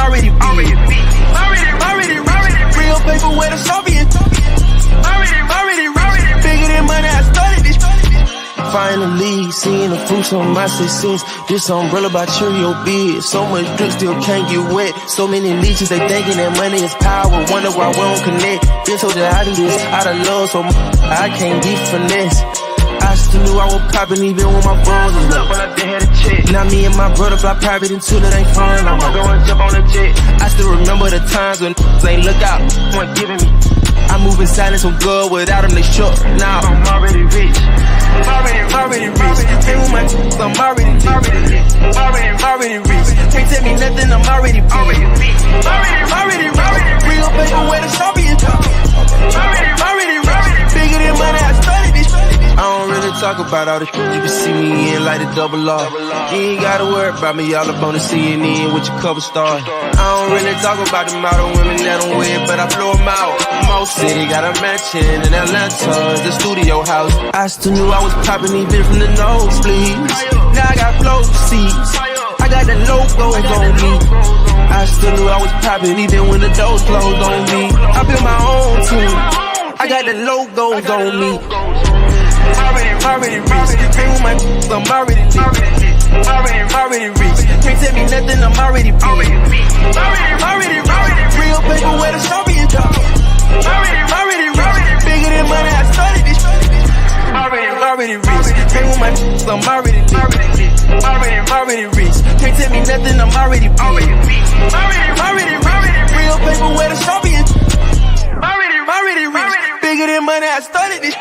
already beat. Already, real paper where the Soviet. Already, bigger than money, I started this. Finally, seeing the fruits on my success. This umbrella by Cheerio bid. So much drip still can't get wet. So many leeches, they thinking that money is power. Wonder why we don't connect. Been told that I do this out of love, so I can't be finesse. I still knew I was popping even when my phone was up. When I did had a check. Now me and my brother fly private until it ain't fun. I'm gonna go and jump on the jet. I still remember the times when ain't look out, weren't giving me. I move in silence on good without them, they shook. Now I'm already rich. Already rich. Ain't with my I'm already rich. Already rich. Can't tell me nothing, I'm already rich. Already real paper where the Soviet. Already bigger than money, I started this. I don't really talk about all the shit you can see me in like a double R. You ain't gotta worry about me all up on the CNN with your cover star. I don't really talk about the model women that don't win, but I blow them out. Mo City got a mansion in Atlanta, the studio house. I still knew I was popping even from the nosebleeds. Now I got flow seats, I got the logos on me. I still knew I was popping even when the doors closed on me. I built my own team, I got the logos on me. Already rich. Ain't with my I'm already rich. Already rich. Can't tell me nothing, I'm already rich. Already real paper where the Soviet drop. Already bigger than money, I started this. Already rich. Ain't with my I'm already rich. Already rich. Can't tell me nothing, I'm already rich. Already real paper where the Soviet. Already rich. Bigger than money, I started this.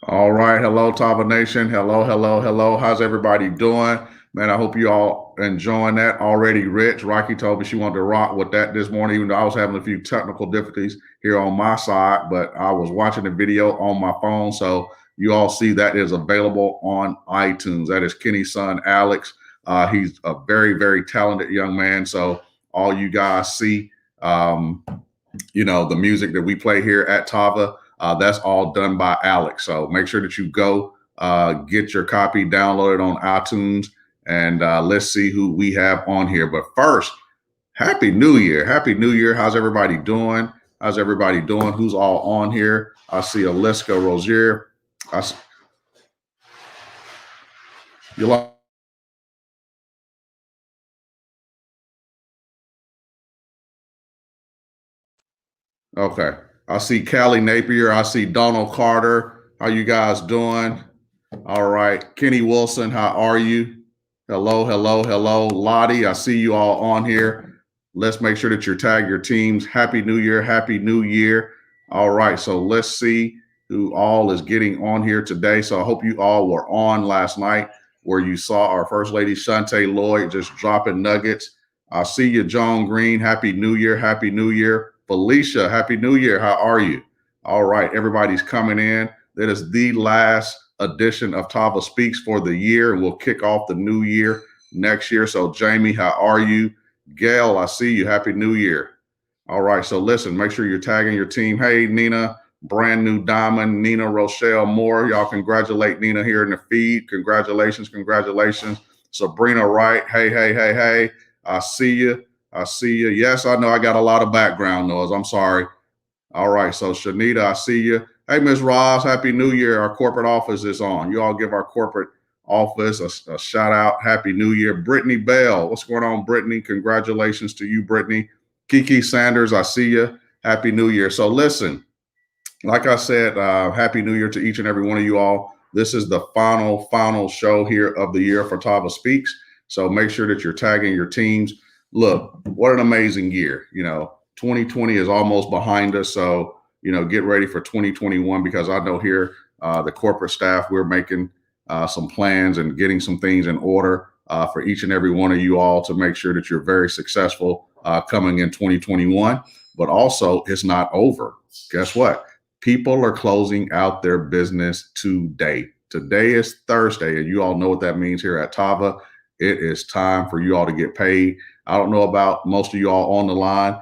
All right. Hello, Tava Nation. Hello. How's everybody doing? Man, I hope you all enjoying that. Already rich. Rocky told me she wanted to rock with that this morning, even though I was having a few technical difficulties here on my side, but I was watching the video on my phone. So you all see that is available on iTunes. That is Kenny's son, Alex. He's a very, very talented young man. So all you guys see, the music that we play here at Tava, that's all done by Alex. So make sure that you go get your copy, download it on iTunes, and let's see who we have on here. But first, Happy New Year. Happy New Year. How's everybody doing? Who's all on here? I see Aliska Rozier. Okay. I see Callie Napier. I see Donald Carter. How you guys doing? All right. Kenny Wilson, how are you? Hello. Lottie, I see you all on here. Let's make sure that you tag your teams. Happy New Year. All right. So let's see who all is getting on here today. So I hope you all were on last night where you saw our First Lady Shante Lloyd just dropping nuggets. I see you, John Green. Happy New Year. Felicia, Happy New Year. How are you? All right. Everybody's coming in. That is the last edition of Tava Speaks for the year. And we'll kick off the new year next year. So Jamie, how are you? Gail, I see you. Happy New Year. All right. So listen, make sure you're tagging your team. Hey, Nina, brand new diamond, Nina Rochelle Moore. Y'all congratulate Nina here in the feed. Congratulations. Sabrina Wright. Hey. I see you. Yes, I know I got a lot of background noise. I'm sorry. All right. So Shanita, I see you. Hey, Ms. Ross, Happy New Year. Our corporate office is on. You all give our corporate office a shout out. Happy New Year. Brittany Bell. What's going on, Brittany? Congratulations to you, Brittany. Kiki Sanders, I see you. Happy New Year. So listen, like I said, Happy New Year to each and every one of you all. This is the final show here of the year for Tava Speaks. So make sure that you're tagging your teams. Look, what an amazing year. 2020 is almost behind us. So, get ready for 2021 because I know here, the corporate staff, we're making some plans and getting some things in order for each and every one of you all to make sure that you're very successful coming in 2021. But also, it's not over. Guess what? People are closing out their business today. Today is Thursday, and you all know what that means here at Tava. It is time for you all to get paid. I don't know about most of you all on the line.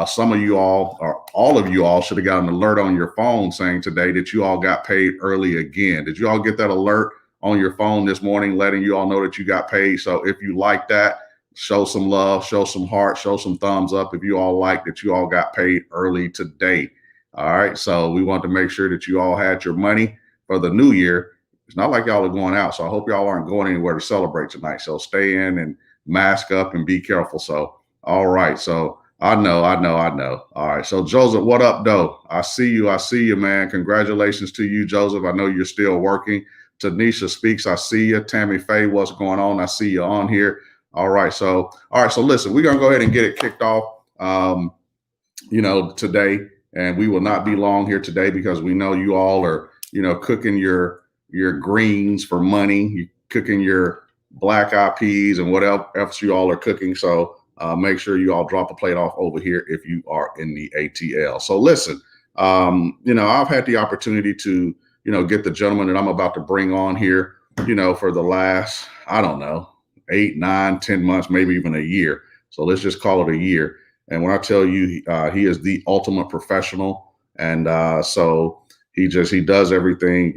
Some of you all, or all of you all, should have got an alert on your phone saying today that you all got paid early again. Did you all get that alert on your phone this morning, letting you all know that you got paid? So if you like that, show some love, show some heart, show some thumbs up if you all like that you all got paid early today. All right. So we want to make sure that you all had your money for the new year. It's not like y'all are going out. So I hope y'all aren't going anywhere to celebrate tonight. So stay in and mask up and be careful. So, all right. So I know. All right. So Joseph, what up, though? I see you, man. Congratulations to you, Joseph. I know you're still working. Tanisha Speaks, I see you. Tammy Faye, what's going on? I see you on here. All right. So listen, we're going to go ahead and get it kicked off, today. And we will not be long here today because we know you all are, cooking your greens for money. You're cooking your black eyed peas and what else you all are cooking. So make sure you all drop a plate off over here if you are in the ATL. So listen, I've had the opportunity to, get the gentleman that I'm about to bring on here, for the last, 8, 9, 10 months, maybe even a year. So let's just call it a year. And when I tell you, he is the ultimate professional. And so he does everything,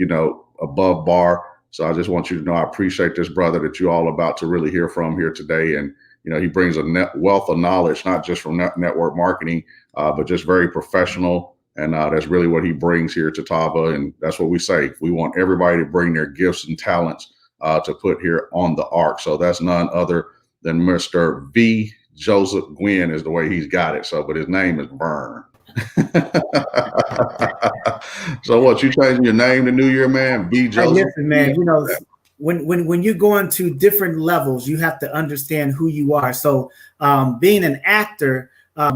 above bar. So I just want you to know, I appreciate this brother that you all about to really hear from here today. And, he brings a wealth of knowledge, not just from network marketing, but just very professional. And that's really what he brings here to Tava. And that's what we say. We want everybody to bring their gifts and talents to put here on the ark. So that's none other than Mr. V. Joseph Gwynn is the way he's got it. So, but his name is Vern. So what, you changing your name to New Year, man? V. Joseph? Hey, listen, man, when you go into different levels, you have to understand who you are. So being an actor,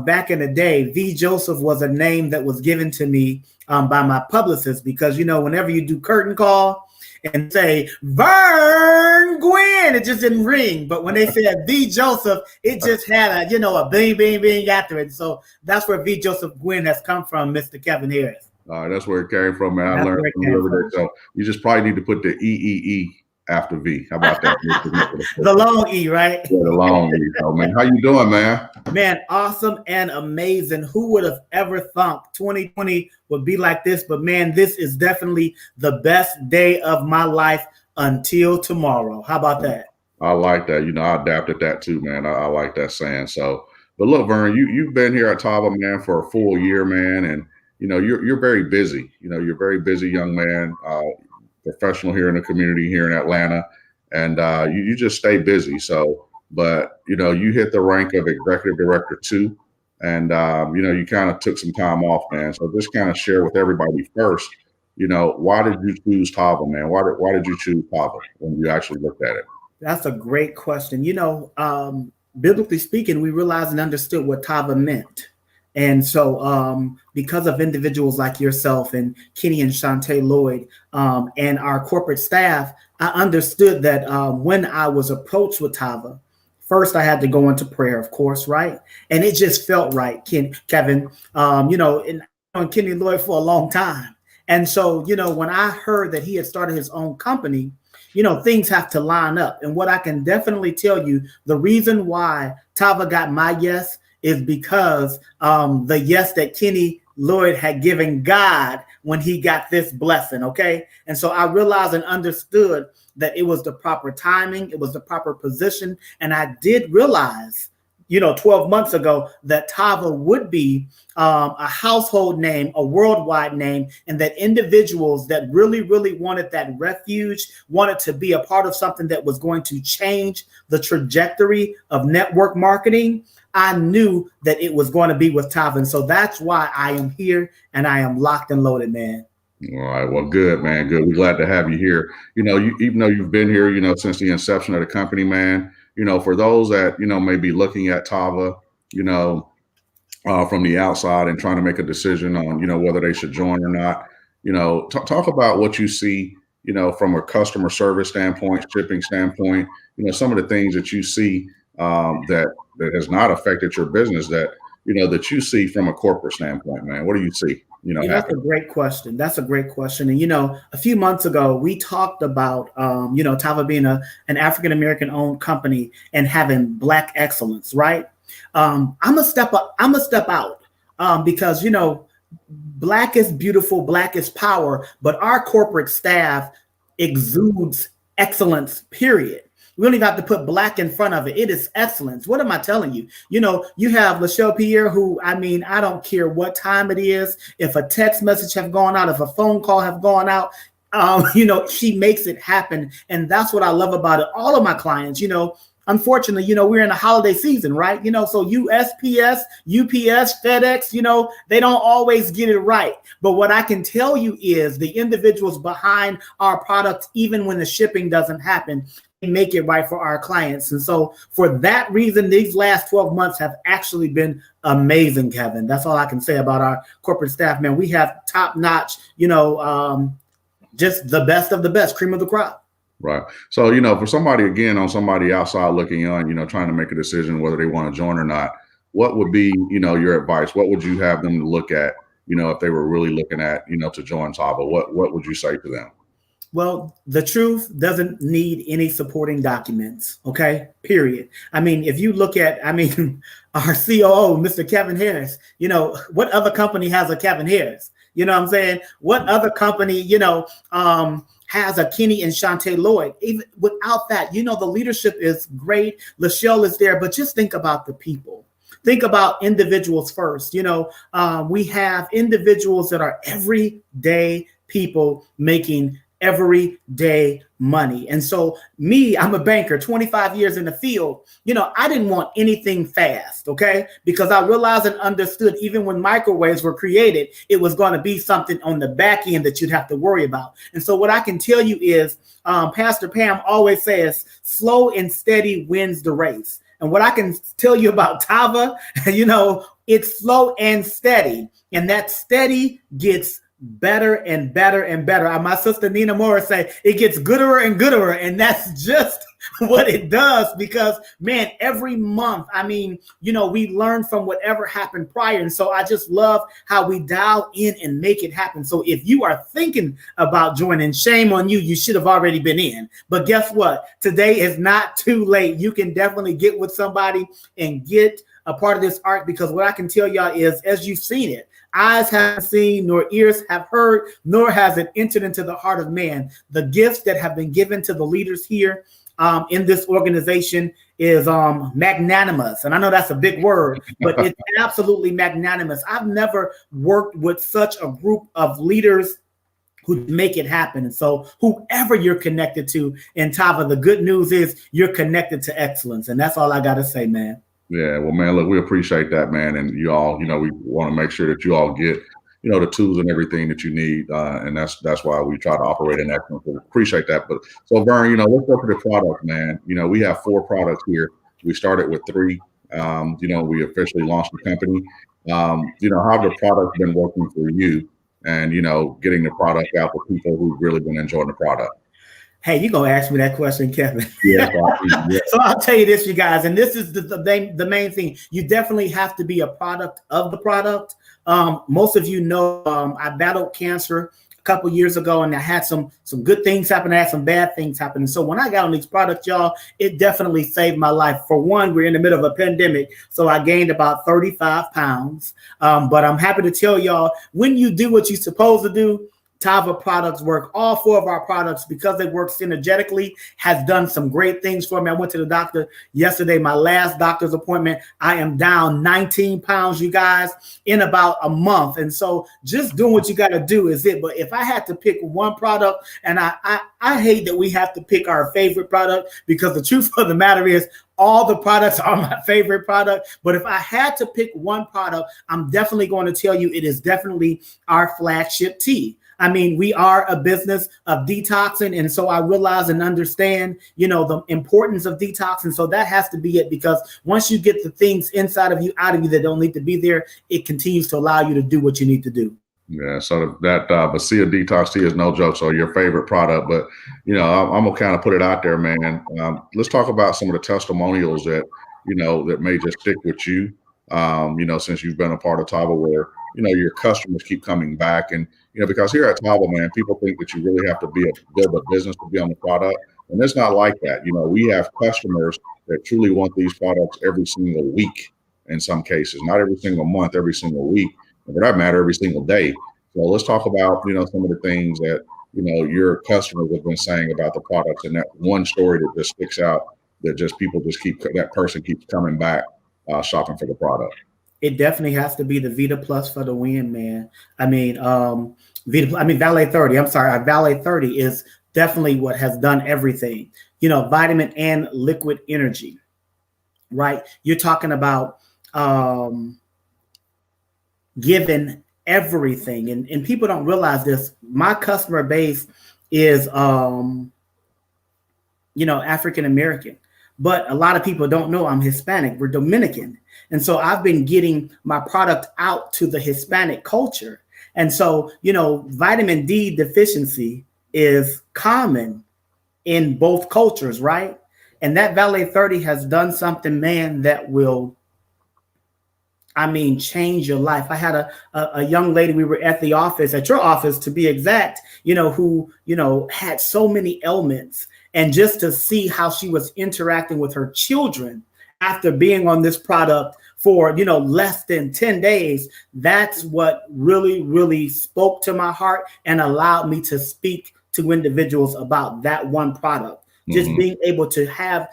back in the day, V. Joseph was a name that was given to me by my publicist because, whenever you do curtain call and say Vern Gwen, it just didn't ring. But when they said V. Joseph, it just had a bing, bing, bing after it. So that's where V. Joseph Gwynn has come from, Mr. Kevin Harris. That's where it came from, man. I learned from you every day. So you just probably need to put the EEE after V. How about that? The long E, right? Yeah, the long E. So, man, how you doing, man? Man, awesome and amazing. Who would have ever thought 2020 would be like this? But man, this is definitely the best day of my life until tomorrow. How about that? I like that. I adapted that too, man. I like that saying. So, but look, Vern, you've been here at Tava, man, for a full year, man, and you're very busy. You're a very busy young man. Professional here in the community here in Atlanta, and you just stay busy. So, but you hit the rank of executive director 2, and you kind of took some time off, man. So just kind of share with everybody first, why did you choose Tava, man? Why did you choose Tava when you actually looked at it? That's a great question. Biblically speaking, we realized and understood what Tava meant. And so because of individuals like yourself and Kenny and Shantae Lloyd and our corporate staff, I understood that when I was approached with Tava, first I had to go into prayer, of course, right? And it just felt right, Kevin, and Kenny Lloyd for a long time. And so, when I heard that he had started his own company, things have to line up. And what I can definitely tell you, the reason why Tava got my yes is because the yes that Kenny Lloyd had given God when he got this blessing, okay? And so I realized and understood that it was the proper timing, it was the proper position, and I did realize, 12 months ago that Tava would be a household name, a worldwide name, and that individuals that really, really wanted that refuge, wanted to be a part of something that was going to change the trajectory of network marketing, I knew that it was going to be with Tava. And so that's why I am here and I am locked and loaded, man. All right. Well, good, man. Good. We're glad to have you here. Even though you've been here, since the inception of the company, man, for those that, may be looking at Tava, from the outside and trying to make a decision on, whether they should join or not, talk about what you see, from a customer service standpoint, shipping standpoint, some of the things that you see that has not affected your business that you see from a corporate standpoint, man. What do you see? That's a great question. That's a great question. And, a few months ago, we talked about, Tava being an African-American owned company and having Black excellence, right? I'm gonna step out because, Black is beautiful, Black is power, but our corporate staff exudes excellence, period. We don't even have to put Black in front of it. It is excellence. What am I telling you? You have Lachelle Pierre, who, I don't care what time it is. If a text message have gone out, if a phone call have gone out, she makes it happen. And that's what I love about it. All of my clients, unfortunately, we're in a holiday season, right? So USPS, UPS, FedEx, they don't always get it right. But what I can tell you is the individuals behind our products, even when the shipping doesn't happen, make it right for our clients. And so for that reason, these last 12 months have actually been amazing, Kevin. That's all I can say about our corporate staff, man. We have top notch, just the best of the best, cream of the crop. Right. So, for somebody outside looking on, trying to make a decision whether they want to join or not, what would be, your advice? What would you have them to look at, if they were really looking at, to join Tava? What would you say to them? Well, the truth doesn't need any supporting documents. Okay, period. If you look at, our COO, Mr. Kevin Harris, what other company has a Kevin Harris? You know what I'm saying? What other company, has a Kenny and Shantae Lloyd? Even without that, the leadership is great. Lachelle is there, but just think about the people. Think about individuals first. We have individuals that are everyday people making everyday money. And so I'm a banker, 25 years in the field. I didn't want anything fast, okay? Because I realized and understood even when microwaves were created, it was going to be something on the back end that you'd have to worry about. And so what I can tell you is Pastor Pam always says, slow and steady wins the race. And what I can tell you about Tava, it's slow and steady. And that steady gets better and better and better. My sister Nina Morris say it gets gooder and gooder, and that's just what it does. Because man, every month, we learn from whatever happened prior, and so I just love how we dial in and make it happen. So if you are thinking about joining, shame on you. You should have already been in. But guess what? Today is not too late. You can definitely get with somebody and get a part of this art, because what I can tell y'all is, as you've seen it, eyes haven't seen, nor ears have heard, nor has it entered into the heart of man. The gifts that have been given to the leaders here in this organization is magnanimous. And I know that's a big word, but it's absolutely magnanimous. I've never worked with such a group of leaders who make it happen. And so whoever you're connected to in Tava, the good news is you're connected to excellence. And that's all I got to say, man. Yeah, well, man, look, we appreciate that, man. And you all, we want to make sure that you all get, the tools and everything that you need. And that's why we try to operate in excellence. We appreciate that. But so, Vern, let's go to the product, man. We have 4 products here. We started with 3. We officially launched the company. How have the products been working for you and, getting the product out to people who've really been enjoying the product? Hey, you're going to ask me that question, Kevin. Yeah. So I'll tell you this, you guys, and this is the main thing. You definitely have to be a product of the product. Most of you know I battled cancer a couple years ago, and I had some good things happen. I had some bad things happen. And so when I got on these products, y'all, it definitely saved my life. For one, we're in the middle of a pandemic, so I gained about 35 pounds. But I'm happy to tell y'all, when you do what you're supposed to do, Tava products work. All 4 of our products, because they work synergetically, has done some great things for me. I went to the doctor yesterday, my last doctor's appointment. I am down 19 pounds, you guys, in about a month. And so just doing what you got to do is it. But if I had to pick one product, and I hate that we have to pick our favorite product, because the truth of the matter is all the products are my favorite product. But if I had to pick one product, I'm definitely going to tell you it is definitely our flagship tea. We are a business of detoxing. And so I realize and understand, the importance of detoxing. So that has to be it, because once you get the things inside of you, out of you that don't need to be there, it continues to allow you to do what you need to do. Yeah. So that Basia Detox Tea is no joke. So your favorite product, but, I'm going to kind of put it out there, man. Let's talk about some of the testimonials that, that may just stick with you, since you've been a part of Tava, where, your customers keep coming back. And, because here at Tava, man, people think that you really have to build a business to be on the product. And it's not like that. We have customers that truly want these products every single week in some cases, not every single month, every single week, and for that matter, every single day. So let's talk about, some of the things that, your customers have been saying about the products, and that one story that just sticks out, that just people just that person keeps coming back shopping for the product. It definitely has to be the Vita Plus for the win, man. Valet 30. I'm sorry, Valet 30 is definitely what has done everything. Vitamin and liquid energy, right? You're talking about giving everything, and people don't realize this. My customer base is African American, but a lot of people don't know I'm Hispanic. We're Dominican. And so I've been getting my product out to the Hispanic culture. And so, vitamin D deficiency is common in both cultures, right? And that Valet 30 has done something, man, that will, change your life. I had a young lady, we were at your office to be exact, who, had so many ailments. And just to see how she was interacting with her children after being on this product for, less than 10 days, that's what really, really spoke to my heart and allowed me to speak to individuals about that one product. Just being able to have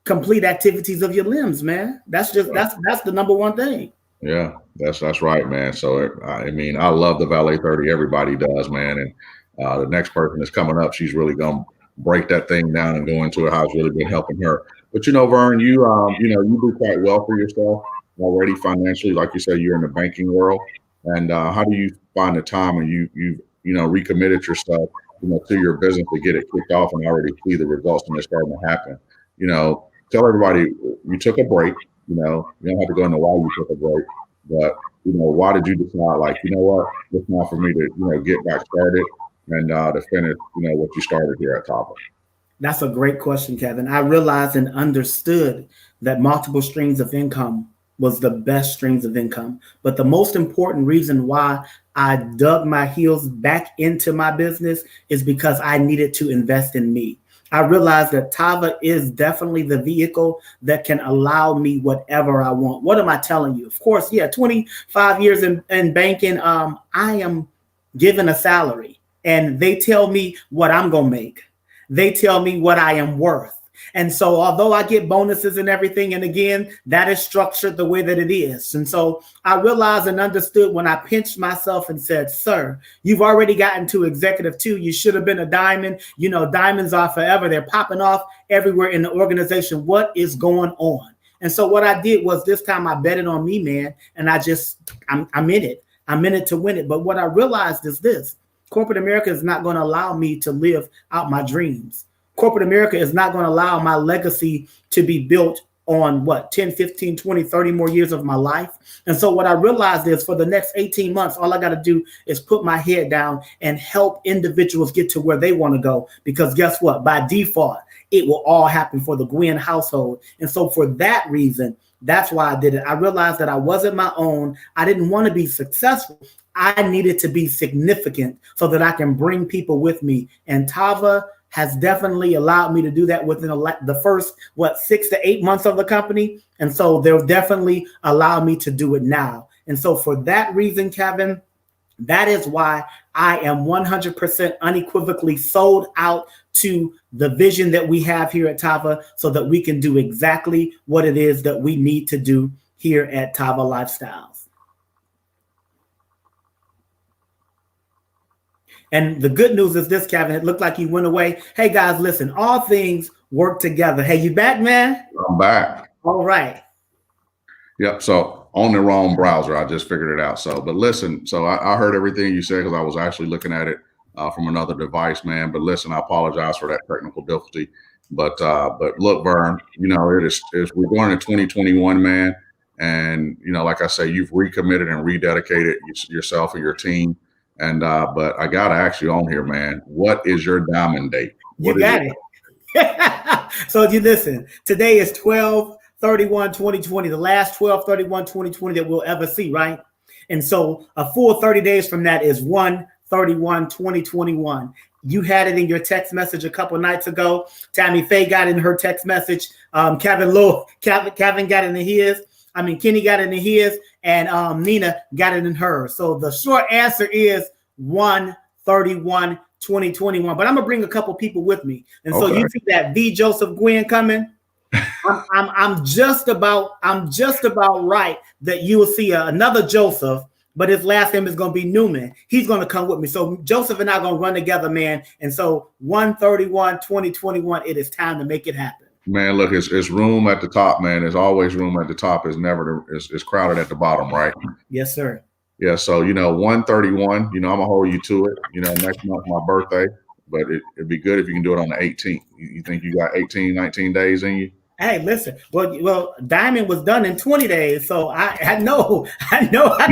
complete activities of your limbs, man. That's the number one thing. Yeah, that's right, man. So, I love the Valet 30. Everybody does, man. And the next person that's coming up, she's really going to break that thing down and go into how it's really been helping her. But, Vern, you do quite well for yourself already financially. Like you said, you're in the banking world. And how do you find the time and you've recommitted yourself, to your business to get it kicked off and already see the results and it's starting to happen? Tell everybody you took a break. You don't have to go into why you took a break, but why did you decide, like, what, it's not for me to get back started and to finish what you started here at Tava? That's a great question, Kevin. I realized and understood that multiple streams of income was the best streams of income, but the most important reason why I dug my heels back into my business is because I needed to invest in me. I realized that Tava is definitely the vehicle that can allow me whatever I want. What am I telling you? Of course, 25 years in banking, I am given a salary and they tell me what I'm going to make. They tell me what I am worth. And so although I get bonuses and everything, and again, that is structured the way that it is. And so I realized and understood when I pinched myself and said, sir, you've already gotten to executive 2. You should have been a diamond. Diamonds are forever. They're popping off everywhere in the organization. What is going on? And so what I did was this time I betted on me, man. And I'm in it. I'm in it to win it. But what I realized is this: corporate America is not going to allow me to live out my dreams. Corporate America is not going to allow my legacy to be built on 10, 15, 20, 30 more years of my life. And so what I realized is for the next 18 months, all I got to do is put my head down and help individuals get to where they want to go. Because guess what? By default, it will all happen for the Gwynn household. And so for that reason, that's why I did it. I realized that I wasn't my own. I didn't want to be successful. I needed to be significant so that I can bring people with me. And Tava has definitely allowed me to do that within the first, 6 to 8 months of the company. And so they'll definitely allow me to do it now. And so for that reason, Kevin, that is why I am 100% unequivocally sold out to the vision that we have here at Tava so that we can do exactly what it is that we need to do here at Tava Lifestyles. And the good news is this, Kevin, it looked like you went away. Hey, guys, listen, all things work together. Hey, you back, man? I'm back. All right. Yep. So on the wrong browser, I just figured it out. So, but listen, so I heard everything you said because I was actually looking at it from another device, man. But listen, I apologize for that technical difficulty. But look, Vern, we're going into 2021, man. And, like I say, you've recommitted and rededicated yourself and your team. And but I gotta ask you on here, man, what is your diamond date? You got it. So you listen, today is 12/31/2020, the last 12/31/2020 that we'll ever see, right? And so a full 30 days from that is 1/31/2021. You had it in your text message a couple nights ago. Tammy Faye got in her text message. Kevin got into his. Kenny got into his, and Nina got it in hers. So the short answer is 1/31/2021. But I'm gonna bring a couple people with me, and so you see that V Joseph Gwynn coming. I'm just about right that you will see another Joseph, but his last name is going to be Newman. He's going to come with me. So Joseph and I are going to run together, man. And so 1/31/2021, it is time to make it happen. Man, look, it's room at the top, man. There's always room at the top. It's crowded at the bottom, right? Yes, sir. Yeah. So, 1/31, I'm going to hold you to it. Next month, my birthday, but it'd be good if you can do it on the 18th. You think you got 18, 19 days in you? Hey, listen. Well, Diamond was done in 20 days, so I know I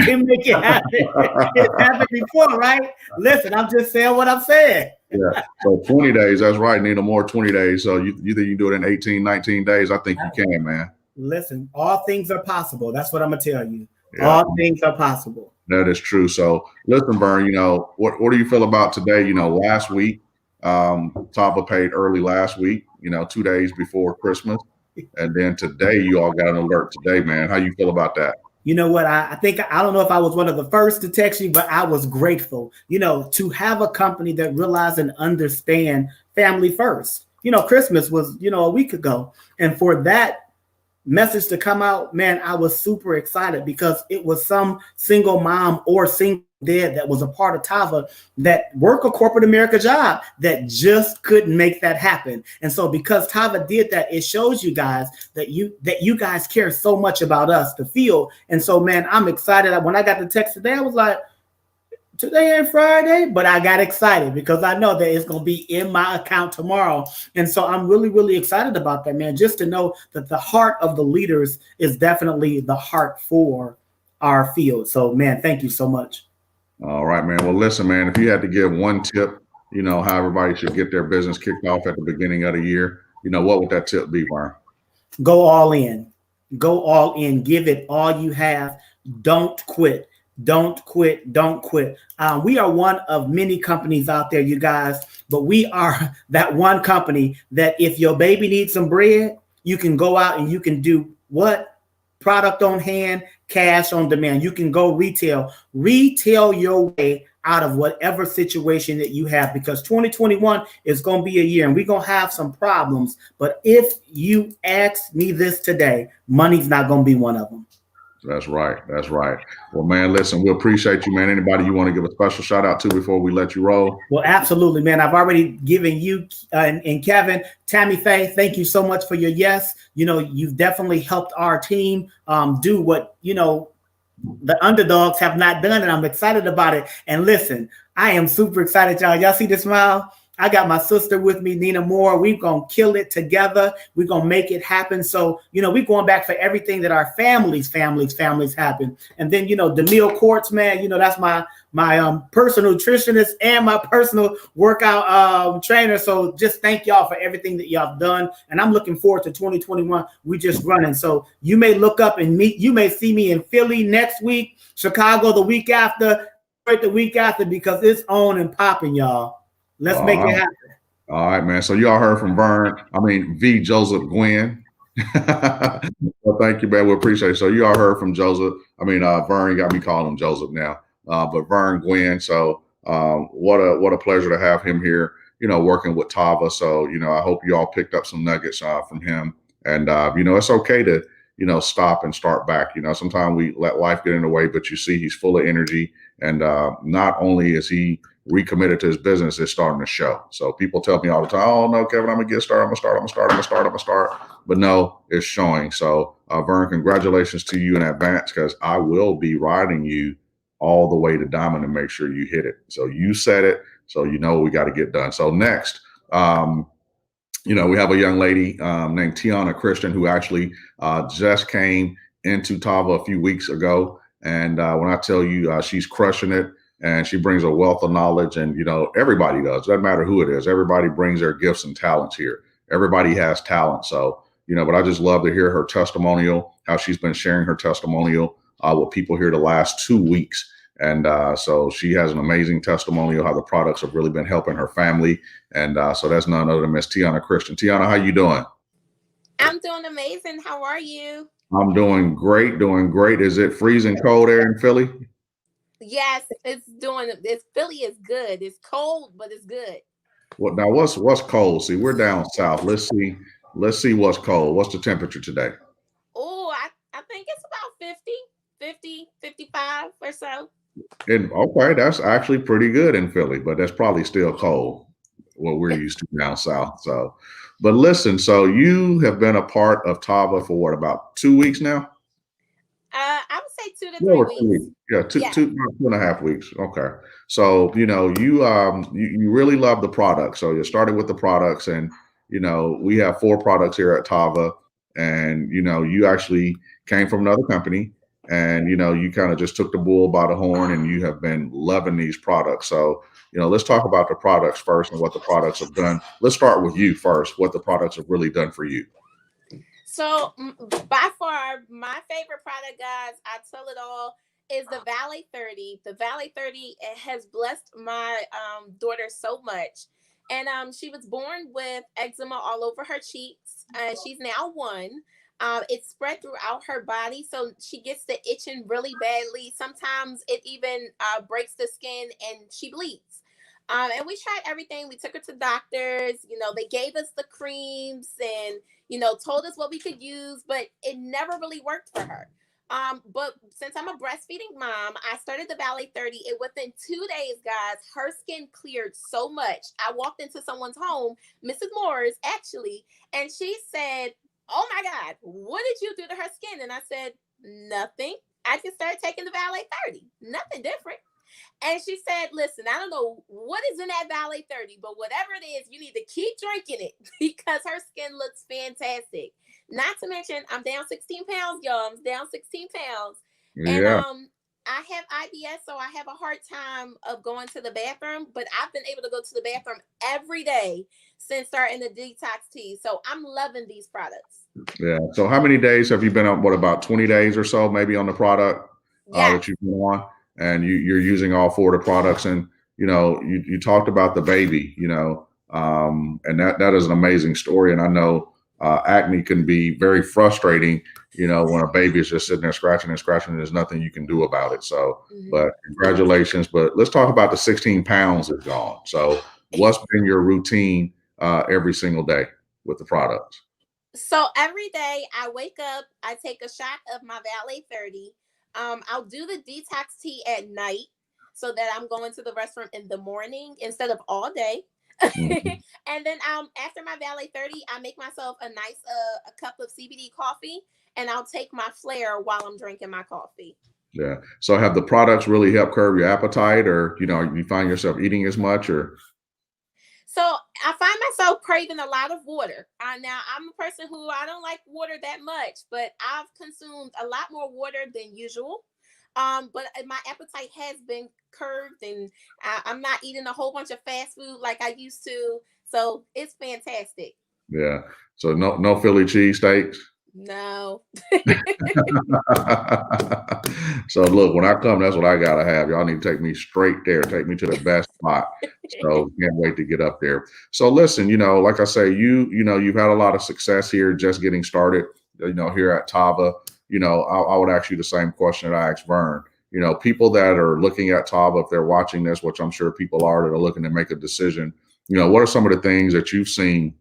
can make it happen. It happened before, right? Listen, I'm just saying what I'm saying. Yeah. So 20 days, that's right. Need more 20 days. So you think you can do it in 18, 19 days? I think you can, man. Listen, all things are possible. That's what I'm gonna tell you. Yeah. All things are possible. That is true. So listen, Vern, what do you feel about today? Last week, Tava paid early last week, 2 days before Christmas. And then today, you all got an alert today, man. How you feel about that? You know what? I think, I don't know if I was one of the first to text you, but I was grateful, to have a company that realize and understand family first. Christmas was, a week ago. And for that message to come out, man, I was super excited because it was some single mom or single dad that was a part of Tava that work a corporate America job that just couldn't make that happen. And so because Tava did that, it shows you guys that you guys care so much about us, the field. And so, man, I'm excited. When I got the text today, I was like, today ain't Friday, but I got excited because I know that it's going to be in my account tomorrow. And so I'm really, really excited about that, man, just to know that the heart of the leaders is definitely the heart for our field. So, man, thank you so much. All right, man. Well, listen, man, if you had to give one tip, how everybody should get their business kicked off at the beginning of the year, what would that tip be, Vern? Go all in. Go all in. Give it all you have. Don't quit. Don't quit. Don't quit. We are one of many companies out there, you guys, but we are that one company that if your baby needs some bread, you can go out and you can do what? Product on hand, cash on demand. You can go retail your way out of whatever situation that you have, because 2021 is going to be a year and we're going to have some problems. But if you ask me this today, money's not going to be one of them. That's right. That's right. Well, man, listen, we appreciate you, man. Anybody you want to give a special shout out to before we let you roll? Well, absolutely, man. I've already given you and Kevin, Tammy Faye, thank you so much for your yes. You've definitely helped our team do what, the underdogs have not done, and I'm excited about it. And listen, I am super excited, y'all. Y'all see the smile? I got my sister with me, Nina Moore. We're going to kill it together. We're going to make it happen. So, we're going back for everything that our families happen. And then, DeMille Courts, man, that's my personal nutritionist and my personal workout trainer. So just thank y'all for everything that y'all have done. And I'm looking forward to 2021. We just running. So you may look up and you may see me in Philly next week, Chicago the week after, because it's on and popping, y'all. Let's make it happen. All right, man. So y'all heard from V Joseph Gwen. Well, thank you, man. We appreciate it. So you all heard from Joseph. Vern got me calling him Joseph now, but Vern Gwen. So what a pleasure to have him here, working with Tava. So, I hope you all picked up some nuggets from him. And, it's okay to, stop and start back. Sometimes we let life get in the way, but you see he's full of energy. And not only is he recommitted to his business, it's starting to show. So people tell me all the time, oh no, Kevin, I'm gonna get started. I'm gonna start. But no, it's showing. So Vern, congratulations to you in advance, because I will be riding you all the way to Diamond to make sure you hit it. So you said it, so we got to get done. So next, we have a young lady named Tianna Christian who actually just came into Tava a few weeks ago. And when I tell you she's crushing it, and she brings a wealth of knowledge, and, everybody does. Doesn't matter who it is. Everybody brings their gifts and talents here. Everybody has talent. So, but I just love to hear her testimonial, how she's been sharing her testimonial with people here the last 2 weeks. And so she has an amazing testimonial how the products have really been helping her family. And so that's none other than Miss Tianna Christian. Tianna, how you doing? I'm doing amazing. How are you? I'm doing great, doing great. Is it freezing cold there in Philly? Yes, Philly is good. It's cold, but it's good. Well, now what's cold? See, we're down south. Let's see what's cold. What's the temperature today? Oh, I think it's about 50, 55 or so. And okay, that's actually pretty good in Philly, but that's probably still cold. What we're used to down south. So, but listen, so you have been a part of Tava for what, about 2 weeks now? I would say 2 to Yeah, 3 or 2 weeks. weeks. Yeah, Yeah. two and a half weeks. Okay. So, you really love the product. So you started with the products, and we have 4 products here at Tava, and you actually came from another company, and you kind of just took the bull by the horn, and you have been loving these products. So, let's talk about the products first and what the products have done. Let's start with you first, what the products have really done for you. So by far, my favorite product, guys, I tell it all, is the Valley 30. The Valley 30 has blessed my daughter so much. And she was born with eczema all over her cheeks. She's now 1. It's spread throughout her body, so she gets the itching really badly. Sometimes it even breaks the skin and she bleeds. And we tried everything. We took her to doctors. They gave us the creams and told us what we could use, but it never really worked for her. But since I'm a breastfeeding mom, I started the Valley 30. And within 2 days, guys, her skin cleared so much. I walked into someone's home, Mrs. Moore's actually, and she said, "Oh my God, what did you do to her skin?" And I said, "Nothing. I just started taking the Valley 30. Nothing different." And she said, "Listen, I don't know what is in that Valley 30, but whatever it is, you need to keep drinking it because her skin looks fantastic." Not to mention, I'm down 16 pounds, y'all. I'm down 16 pounds. And Yeah. I have IBS, so I have a hard time of going to the bathroom, but I've been able to go to the bathroom every day since starting the detox tea. So I'm loving these products. Yeah. So how many days have you been on? What, about 20 days or so, maybe, on the product Yeah. that you've been on? And you're using all 4 of the products. And, you talked about the baby, and that is an amazing story. And I know acne can be very frustrating, when a baby is just sitting there scratching and scratching, and there's nothing you can do about it. So, but congratulations. But let's talk about the 16 pounds that's gone. So what's been your routine every single day with the products? So every day I wake up, I take a shot of my Valley 30. I'll do the detox tea at night so that I'm going to the restroom in the morning instead of all day. And then after my Valley 30, I make myself a nice a cup of CBD coffee, and I'll take my flare while I'm drinking my coffee. Yeah. So have the products really helped curb your appetite, or you find yourself eating as much, or? So I find myself craving a lot of water. Now I'm a person who I don't like water that much, but I've consumed a lot more water than usual. But my appetite has been curbed, and I'm not eating a whole bunch of fast food like I used to. So it's fantastic. Yeah. So no Philly cheesesteaks. No. So look, when I come, that's what I gotta have. Y'all need to take me straight there. Take me to the best spot. So can't wait to get up there. So listen, like I say, you've had a lot of success here, just getting started. Here at Tava. I would ask you the same question that I asked Vern. People that are looking at Tava, if they're watching this, which I'm sure people are, that are looking to make a decision. What are some of the things that you've seen,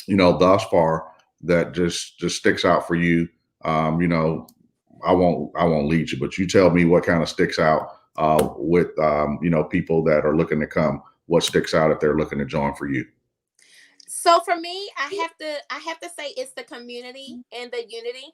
thus far, that just sticks out for you? I won't lead you, but you tell me what kind of sticks out with people that are looking to come. What sticks out if they're looking to join for you? So for me, I have to say it's the community and the unity.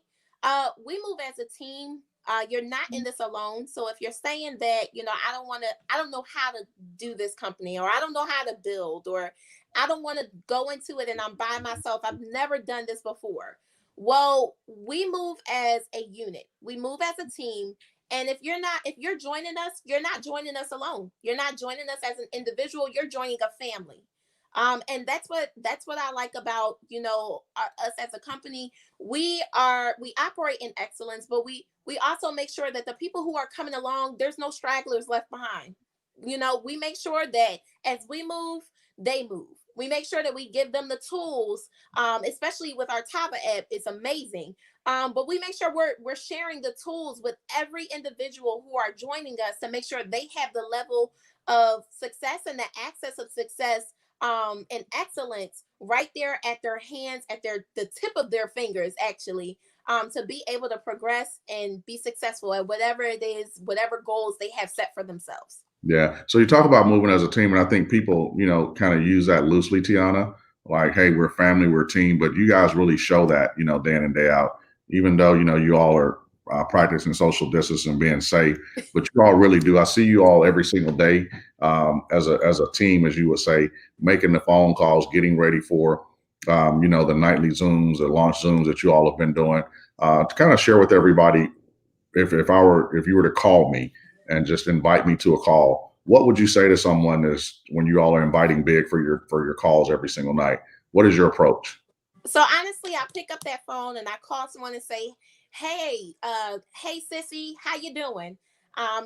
We move as a team. You're not in this alone. So if you're saying that, I don't know how to do this company, or I don't know how to build, or I don't want to go into it and I'm by myself, I've never done this before. Well, we move as a unit. We move as a team. And if you're joining us, you're not joining us alone. You're not joining us as an individual. You're joining a family. And that's what I like about, us as a company. We operate in excellence, but we also make sure that the people who are coming along, there's no stragglers left behind. We make sure that as we move, they move. We make sure that we give them the tools, especially with our Tava app. It's amazing. But we make sure we're sharing the tools with every individual who are joining us to make sure they have the level of success and the access of success, and excellence right there at their hands, at the tip of their fingers, actually, to be able to progress and be successful at whatever it is, whatever goals they have set for themselves. Yeah. So you talk about moving as a team, and I think people, kind of use that loosely, Tianna. Like, hey, we're family, we're a team, but you guys really show that, day in and day out. Even though you all are practicing social distance and being safe, but you all really do. I see you all every single day, as a team, as you would say, making the phone calls, getting ready for, the nightly Zooms, the launch Zooms that you all have been doing. To kind of share with everybody, if you were to call me and just invite me to a call, what would you say to someone when you all are inviting big for your calls every single night? What is your approach? So honestly, I pick up that phone and I call someone and say, "Hey, hey sissy, how you doing?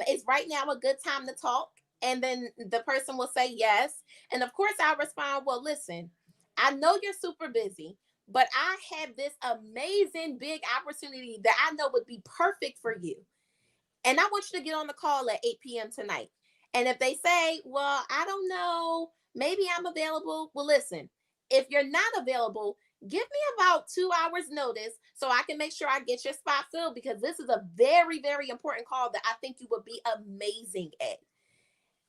Is right now a good time to talk?" And then the person will say yes. And of course I'll respond, "Well, listen, I know you're super busy, but I have this amazing big opportunity that I know would be perfect for you. And I want you to get on the call at 8 p.m. tonight." And if they say, "Well, I don't know, maybe I'm available." Well, listen, if you're not available, give me about 2 hours notice so I can make sure I get your spot filled, because this is a very, very important call that I think you would be amazing at.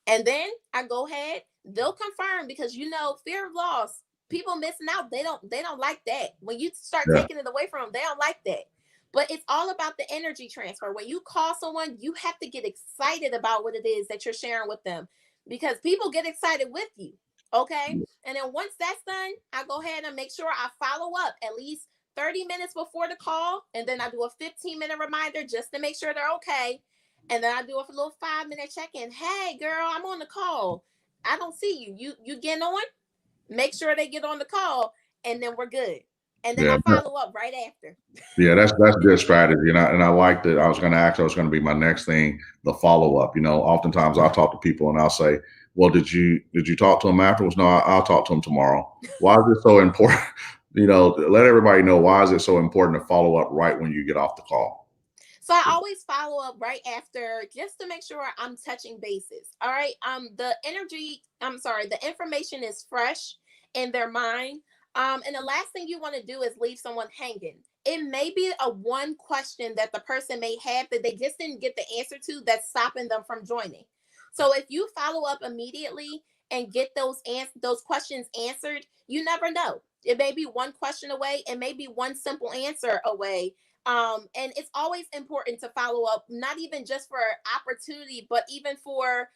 And then I go ahead, they'll confirm, because fear of loss, people missing out, they don't like that. When you start Yeah. taking it away from them, they don't like that. But it's all about the energy transfer. When you call someone, you have to get excited about what it is that you're sharing with them, because people get excited with you. Okay. And then once that's done, I go ahead and make sure I follow up at least 30 minutes before the call. And then I do a 15-minute reminder just to make sure they're okay. And then I do a little 5-minute check-in. "Hey girl, I'm on the call. I don't see you. You getting on?" Make sure they get on the call, and then we're good. And then Yeah. I follow up right after. Yeah, that's good strategy, and I liked it. I was going to ask. I was going to be my next thing, the follow up. Oftentimes I'll talk to people and I'll say, "Well, did you talk to them afterwards?" "No, I'll talk to them tomorrow." Why is it so important? Let everybody know, why is it so important to follow up right when you get off the call? So I always follow up right after, just to make sure I'm touching bases. All right. The information is fresh in their mind. And the last thing you want to do is leave someone hanging. It may be a one question that the person may have that they just didn't get the answer to, that's stopping them from joining. So if you follow up immediately and get those questions answered, you never know. It may be one question away, it may be one simple answer away. And it's always important to follow up, not even just for opportunity, but even for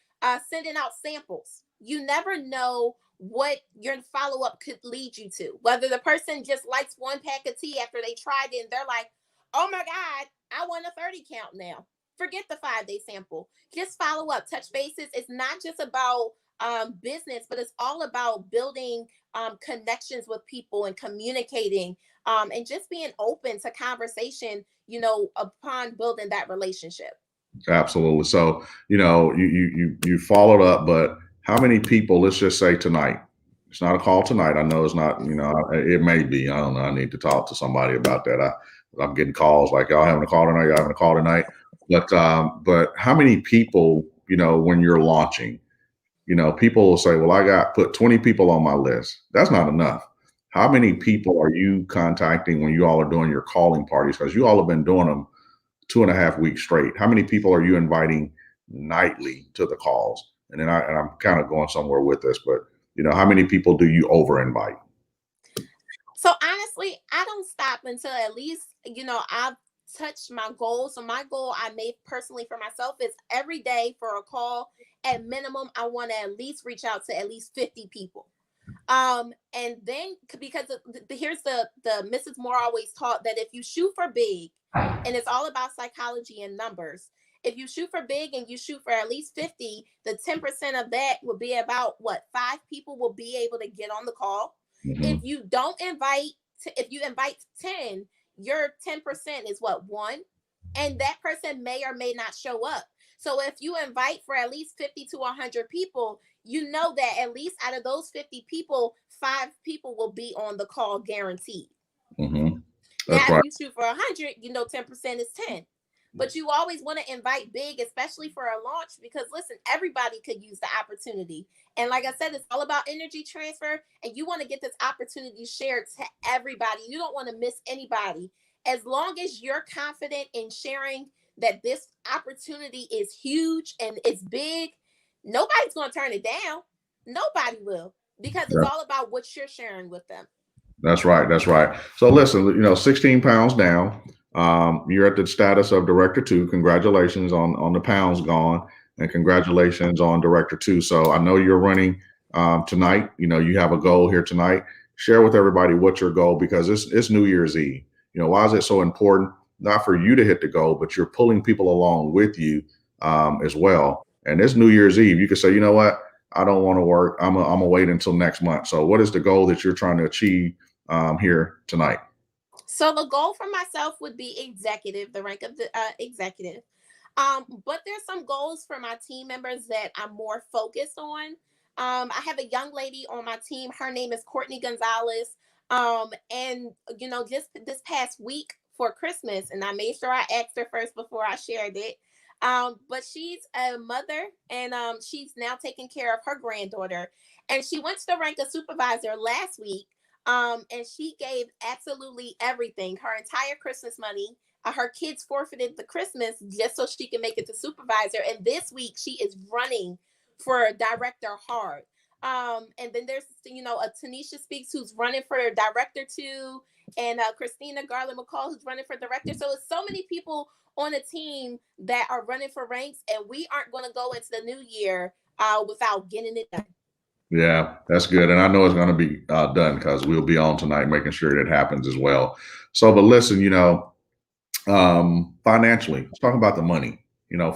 sending out samples. You never know what your follow up could lead you to. Whether the person just likes one pack of tea after they tried it and they're like, "Oh my God, I want a 30 count now." Forget the 5-day sample. Just follow up, touch bases. It's not just about business, but it's all about building connections with people and communicating, and just being open to conversation, upon building that relationship. Absolutely. So, you followed up, but how many people, let's just say tonight, it's not a call tonight. I know it's not, it may be, I don't know. I need to talk to somebody about that. I'm getting calls like, "Y'all having a call tonight? Y'all having a call tonight?" But how many people, when you're launching, people will say, "Well, put 20 people on my list." That's not enough. How many people are you contacting when you all are doing your calling parties? Because you all have been doing them 2.5 weeks straight. How many people are you inviting nightly to the calls? And I'm kind of going somewhere with this, but how many people do you over invite? So honestly, I don't stop until at least, I've touched my goal. So my goal I made personally for myself is every day for a call, at minimum, I want to at least reach out to at least 50 people. And then, because here's the Mrs. Moore always taught that if you shoot for big, and it's all about psychology and numbers, If you shoot for big and you shoot for at least 50, the 10% of that would be about what, 5 people will be able to get on the call. If you don't invite, if you invite 10, your 10% is what, 1, and that person may or may not show up. So if you invite for at least 50 to 100 people, you know that at least out of those 50 people, 5 people will be on the call guaranteed. That's now, right. if you shoot for 100, 10% is 10. But you always want to invite big, especially for a launch, because listen, everybody could use the opportunity. And like I said, it's all about energy transfer, and you want to get this opportunity shared to everybody. You don't want to miss anybody. As long as you're confident in sharing that this opportunity is huge and it's big, nobody's going to turn it down. Nobody will, because it's all about what you're sharing with them. That's right. That's right. So listen, 16 pounds down. You're at the status of Director 2. Congratulations on the pounds gone, and congratulations on Director 2. So I know you're running tonight. You have a goal here tonight. Share with everybody what's your goal, because it's New Year's Eve. Why is it so important? Not for you to hit the goal, but you're pulling people along with you as well. And this New Year's Eve, you could say, you know what? I don't want to work. I'm gonna wait until next month. So what is the goal that you're trying to achieve here tonight? So the goal for myself would be executive, the rank of the executive. But there's some goals for my team members that I'm more focused on. I have a young lady on my team. Her name is Courtney Gonzalez. And just this past week for Christmas, and I made sure I asked her first before I shared it. But she's a mother, and she's now taking care of her granddaughter. And she went to the rank of supervisor last week. And she gave absolutely everything, her entire Christmas money. Her kids forfeited the Christmas just so she can make it to supervisor. And this week she is running for director hard. And then there's, a Tanisha Speaks who's running for director 2, and Christina Garland McCall who's running for director. So it's so many people on a team that are running for ranks, and we aren't going to go into the new year without getting it done. Yeah, that's good. And I know it's going to be done, because we'll be on tonight making sure it happens as well. So, but listen, financially, let's talk about the money.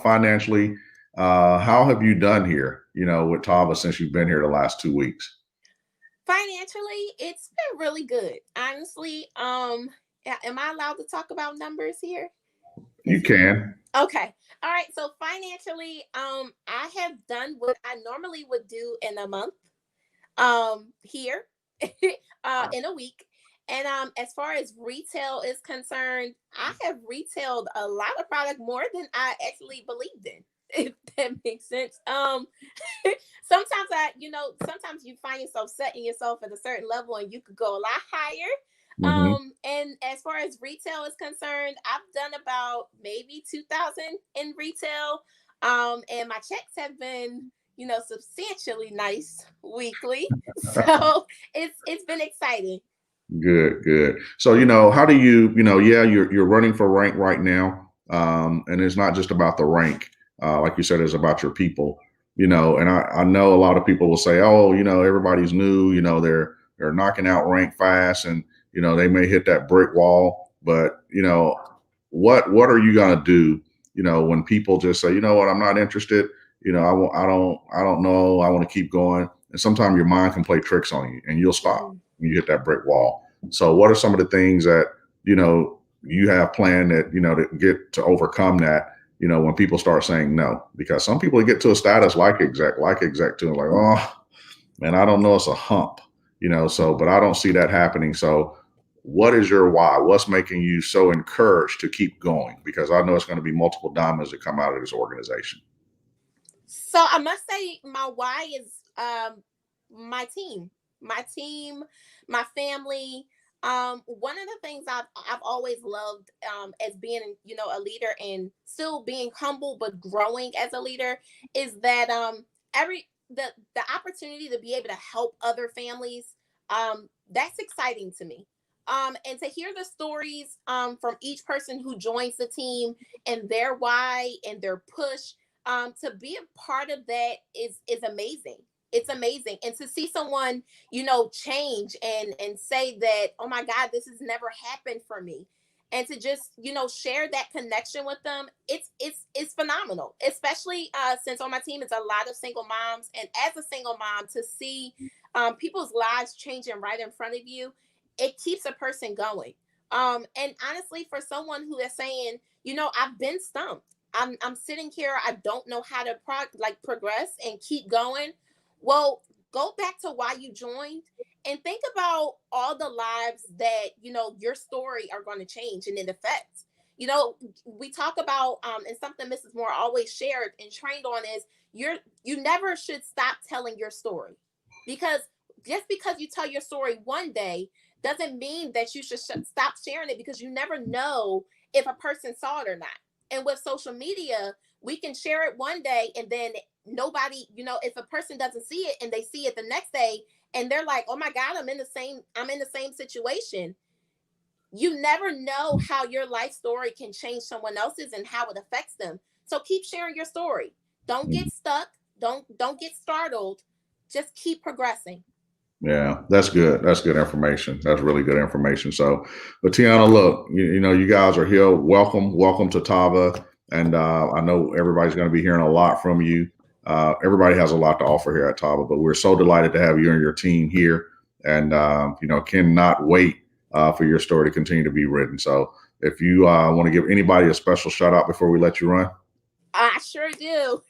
Financially, how have you done here, with Tava since you've been here the last 2 weeks? Financially, it's been really good. Honestly, am I allowed to talk about numbers here? You can. Okay. All right. So financially, I have done what I normally would do in a month, here, in a week. And as far as retail is concerned, I have retailed a lot of product more than I actually believed in, if that makes sense. Sometimes you find yourself setting yourself at a certain level and you could go a lot higher. And as far as retail is concerned, I've done about maybe 2,000 in retail. And my checks have been, substantially nice weekly. So it's been exciting. Good. So, how do you, you're running for rank right now. And it's not just about the rank. Like you said, it's about your people, and I know a lot of people will say, oh, everybody's new, they're knocking out rank fast, and, they may hit that brick wall, but, what are you going to do, when people just say, you know what, I'm not interested, I don't know, I want to keep going. And sometimes your mind can play tricks on you, and you'll stop when you hit that brick wall. So what are some of the things that, you have planned that, to get to overcome that, when people start saying no? Because some people get to a status like exec 2, and like, oh man, I don't know, it's a hump, but I don't see that happening. So what is your why? What's making you so encouraged to keep going? Because I know it's going to be multiple diamonds that come out of this organization. So I must say my why is my team, my family. One of the things I've always loved as being, a leader and still being humble but growing as a leader is that the opportunity to be able to help other families, that's exciting to me. And to hear the stories from each person who joins the team and their why and their push, to be a part of that is amazing. It's amazing. And to see someone, change and say that, oh my God, this has never happened for me. and to just, share that connection with them, it's phenomenal. Especially since on my team it's a lot of single moms, and as a single mom, to see people's lives changing right in front of you, it keeps a person going. And honestly, for someone who is saying, I've been stumped, I'm sitting here, I don't know how to progress and keep going. Well, go back to why you joined and think about all the lives that, your story are going to change and it affects. We talk about, and something Mrs. Moore always shared and trained on is you never should stop telling your story, because just because you tell your story one day doesn't mean that you should stop sharing it, because you never know if a person saw it or not. And with social media, we can share it one day and then nobody, if a person doesn't see it and they see it the next day and they're like, oh my God, I'm in the same situation. You never know how your life story can change someone else's and how it affects them. So keep sharing your story. Don't get stuck. Don't get startled. Just keep progressing. Yeah, that's good. That's good information. That's really good information. So, but Tianna, look, you guys are here. Welcome to Tava. And I know everybody's going to be hearing a lot from you. Everybody has a lot to offer here at Tava, but we're so delighted to have you and your team here. And, cannot wait for your story to continue to be written. So if you want to give anybody a special shout out before we let you run. I sure do.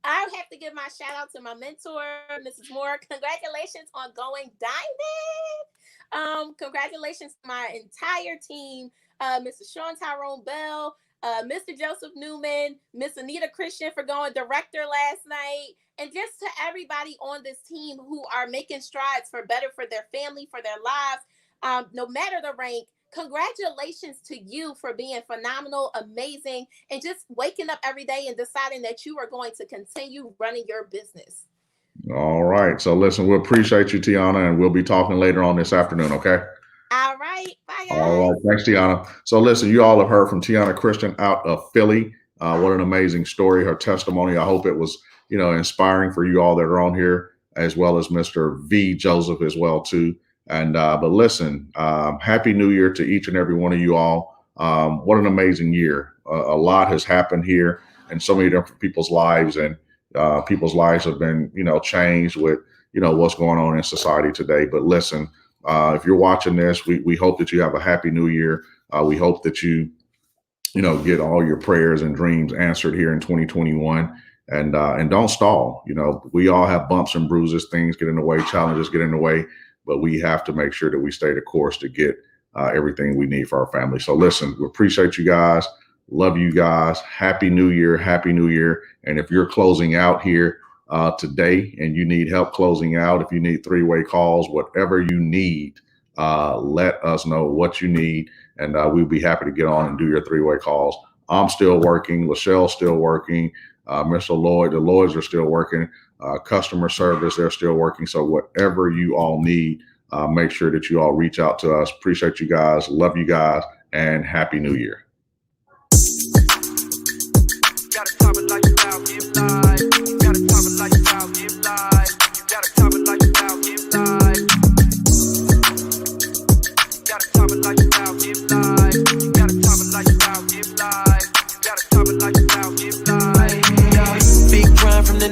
I have to give my shout out to my mentor, Mrs. Moore. Congratulations on going diamond. Congratulations to my entire team, Mr. Sean Tyrone Bell, Mr. Joseph Newman, Miss Anita Christian for going director last night, and just to everybody on this team who are making strides for better for their family, for their lives, no matter the rank. Congratulations to you for being phenomenal, amazing, and just waking up every day and deciding that you are going to continue running your business. All right. So listen, we appreciate you, Tianna, and we'll be talking later on this afternoon. Okay. All right. Bye, guys. All right. Thanks, Tianna. So listen, you all have heard from Tianna Christian out of Philly. What an amazing story. Her testimony. I hope it was, inspiring for you all that are on here, as well as Mr. V. Joseph as well, too. And but listen, Happy New Year to each and every one of you all. What an amazing year. A lot has happened here in so many different people's lives, and people's lives have been, changed with, what's going on in society today. But listen, if you're watching this, we hope that you have a happy new year. We hope that you get all your prayers and dreams answered here in 2021. And don't stall. We all have bumps and bruises, things get in the way, challenges get in the way. But we have to make sure that we stay the course to get everything we need for our family. So listen, we appreciate you guys. Love you guys. Happy New Year. Happy New Year. And if you're closing out here today and you need help closing out, if you need three-way calls, whatever you need, let us know what you need. And we'll be happy to get on and do your three-way calls. I'm still working. Lachelle's still working. Mr. Lloyd, the Lloyds are still working. Customer service, they're still working. So whatever you all need, make sure that you all reach out to us. Appreciate you guys. Love you guys. And Happy New Year.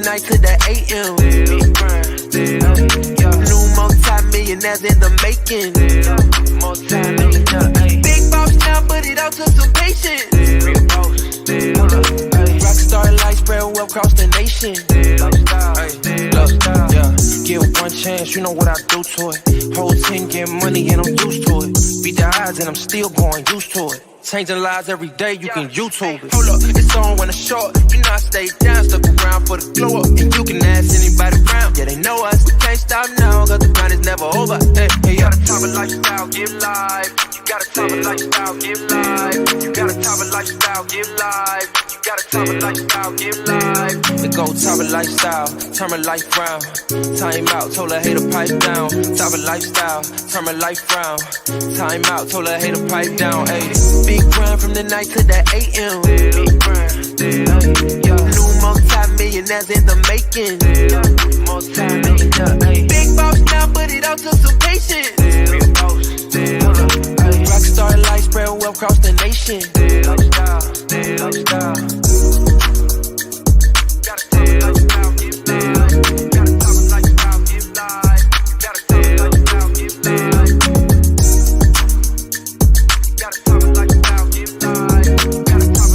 Night to the AM. New multi-millionaires in the making. Big boss now, but it out to some patience. Rockstar life spread well across the nation. Give one chance, you know what I do to it. Whole team get money and I'm used to it. Beat the odds and I'm still going used to it. Changing lives every day, you can YouTube it. Hold up, it's on when it's short. You know I stay down, stuck around for the glow up. And you can ask anybody around, yeah, they know us. Can't stop now, cause the grind is never over. Hey, you gotta top a lifestyle, give life. You gotta top a lifestyle, give life. You gotta top a lifestyle, give life. You gotta top a lifestyle, give life. We go top a lifestyle, turn my life round. Time out, told her hater pipe down. Top a lifestyle, turn my life round. Time out, told her hater pipe down. Hey, big grind from the night to the AM. New multi-millionaires in the making. Big boss now, but it out to some patience. Rockstar life spread well across the nation.